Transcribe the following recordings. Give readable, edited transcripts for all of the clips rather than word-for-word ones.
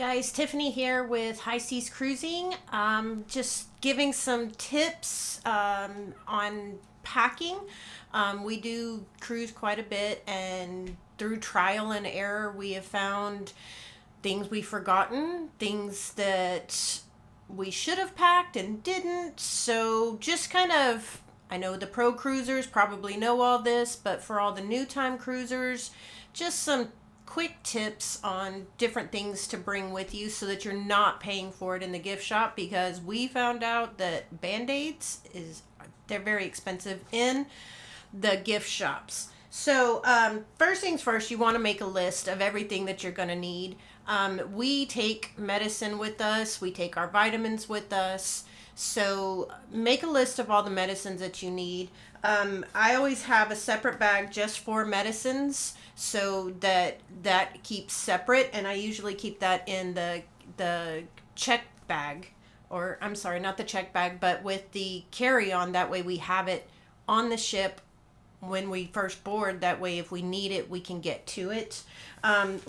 Guys, Tiffany here with High Seas Cruising. Just giving some tips on packing. We do cruise quite a bit, and through trial and error, we have found things we've forgotten, things that we should have packed and didn't. So just kind of, I know the pro cruisers probably know all this, but for all the new time cruisers, just some quick tips on different things to bring with you so that you're not paying for it in the gift shop, because we found out that Band-Aids they're very expensive in the gift shops. So first things first, you want to make a list of everything that you're going to need. We take medicine with us, we take our vitamins with us, so make a list of all the medicines that you need. I always have a separate bag just for medicines, so that keeps separate, and I usually keep that in the check bag, or I'm sorry, not the check bag, but with the carry-on. That way we have it on the ship when we first board. That way if we need it, we can get to it.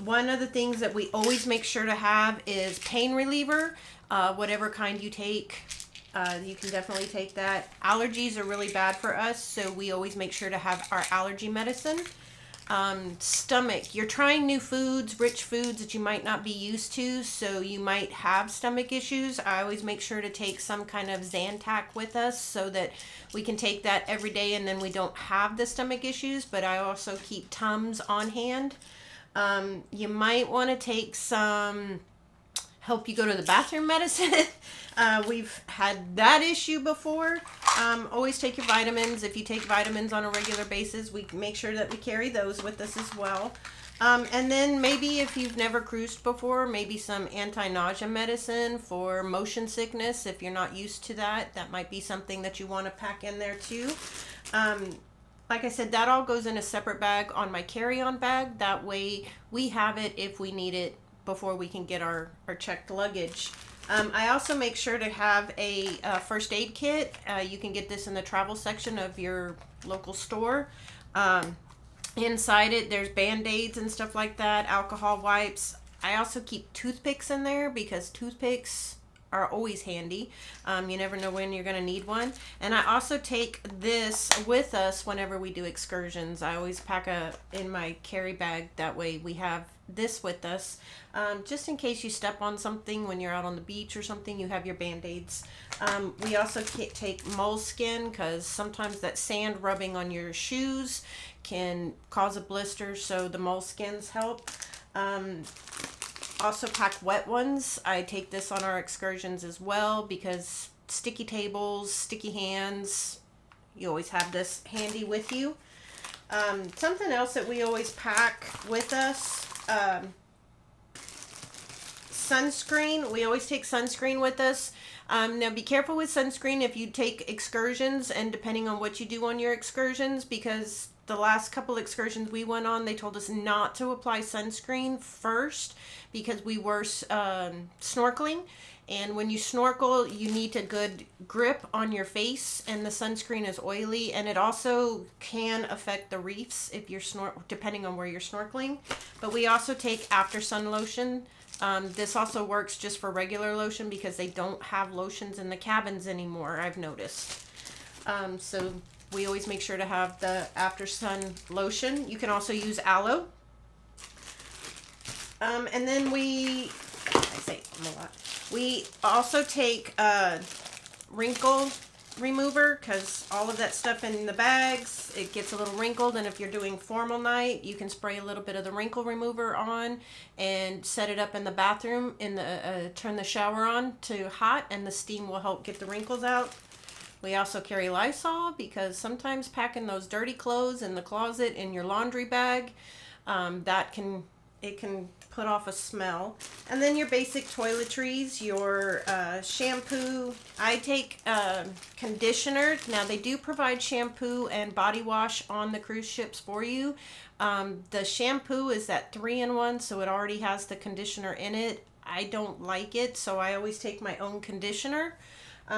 One of the things that we always make sure to have is pain reliever, whatever kind you take. You can definitely take that. Allergies are really bad for us, so we always make sure to have our allergy medicine. Stomach, you're trying new foods, rich foods that you might not be used to, so you might have stomach issues. I always make sure to take some kind of Zantac with us so that we can take that every day and then we don't have the stomach issues. But I also keep Tums on hand. You might want to take some help you go to the bathroom medicine. We've had that issue before. Always take your vitamins. If you take vitamins on a regular basis, we make sure that we carry those with us as well. And then maybe if you've never cruised before, maybe some anti-nausea medicine for motion sickness. If you're not used to that, that might be something that you want to pack in there too. Like I said, that all goes in a separate bag on my carry-on bag. That way we have it if we need it before we can get our checked luggage. I also make sure to have a first aid kit. You can get this in the travel section of your local store. Inside it, there's Band-Aids and stuff like that, alcohol wipes. I also keep toothpicks in there because toothpicks are always handy. You never know when you're going to need one. And I also take this with us whenever we do excursions. I always pack in my carry bag. That way we have this with us. Just in case you step on something when you're out on the beach or something, you have your Band-Aids. We also take moleskin, because sometimes that sand rubbing on your shoes can cause a blister, so the moleskins help. Also pack wet ones. I take this on our excursions as well, because sticky tables, sticky hands, you always have this handy with you. Something else that we always pack with us, sunscreen. We always take sunscreen with us. Now be careful with sunscreen if you take excursions, and depending on what you do on your excursions, because the last couple excursions we went on, they told us not to apply sunscreen first because we were snorkeling. And when you snorkel, you need a good grip on your face, and the sunscreen is oily, and it also can affect the reefs if you're depending on where you're snorkeling. But we also take after sun lotion. This also works just for regular lotion because they don't have lotions in the cabins anymore, I've noticed. So we always make sure to have the after sun lotion. You can also use aloe. And then we also take Wrinkle Remover, because all of that stuff in the bags, it gets a little wrinkled, and if you're doing formal night, you can spray a little bit of the Wrinkle Remover on and set it up in the bathroom, turn the shower on to hot, and the steam will help get the wrinkles out. We also carry Lysol, because sometimes packing those dirty clothes in the closet in your laundry bag, it can put off a smell. And then your basic toiletries, your shampoo. I take conditioner. Now they do provide shampoo and body wash on the cruise ships for you. The shampoo is that 3-in-1, so it already has the conditioner in it. I don't like it, so I always take my own conditioner.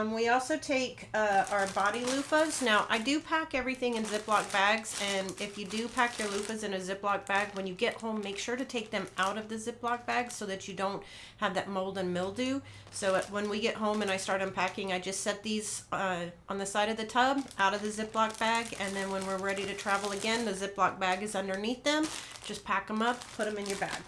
We also take our body loofahs. Now, I do pack everything in Ziploc bags, and if you do pack your loofahs in a Ziploc bag, when you get home, make sure to take them out of the Ziploc bag so that you don't have that mold and mildew. So when we get home and I start unpacking, I just set these on the side of the tub, out of the Ziploc bag, and then when we're ready to travel again, the Ziploc bag is underneath them. Just pack them up, put them in your bag.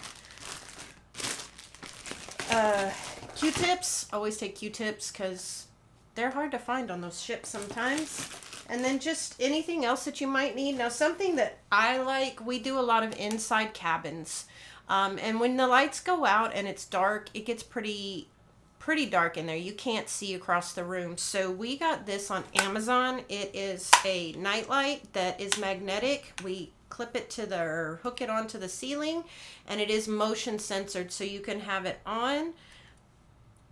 Q-tips, always take Q-tips because they're hard to find on those ships sometimes. And then just anything else that you might need. Now, something that I like, we do a lot of inside cabins. And when the lights go out and it's dark, it gets pretty dark in there. You can't see across the room. So we got this on Amazon. It is a nightlight that is magnetic. We clip it to or hook it onto the ceiling, and it is motion censored. So you can have it on,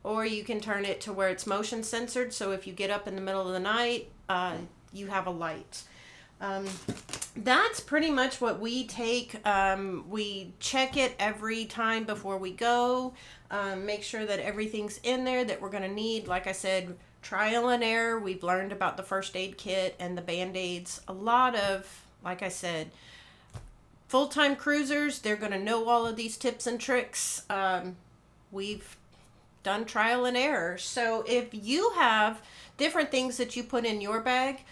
or you can turn it to where it's motion censored. So if you get up in the middle of the night, you have a light. That's pretty much what we take. We check it every time before we go. Make sure that everything's in there that we're going to need. Like I said, trial and error. We've learned about the first aid kit and the Band-Aids. A lot of, like I said, full-time cruisers, they're going to know all of these tips and tricks. We've done trial and error. So if you have different things that you put in your bag,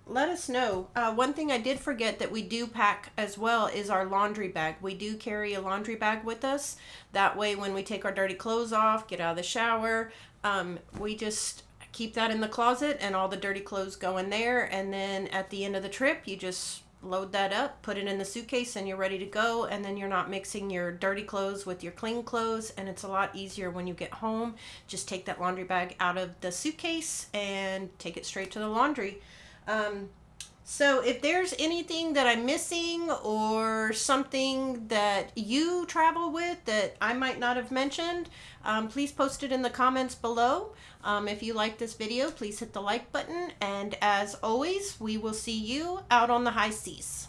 let us know. One thing I did forget that we do pack as well is our laundry bag. We do carry a laundry bag with us. That way when we take our dirty clothes off, get out of the shower, we just keep that in the closet and all the dirty clothes go in there. And then at the end of the trip, you just load that up, put it in the suitcase, and you're ready to go. And then you're not mixing your dirty clothes with your clean clothes, and it's a lot easier when you get home. Just take that laundry bag out of the suitcase and take it straight to the laundry. So if there's anything that I'm missing or something that you travel with that I might not have mentioned, please post it in the comments below. If you like this video, please hit the like button. And as always, we will see you out on the high seas.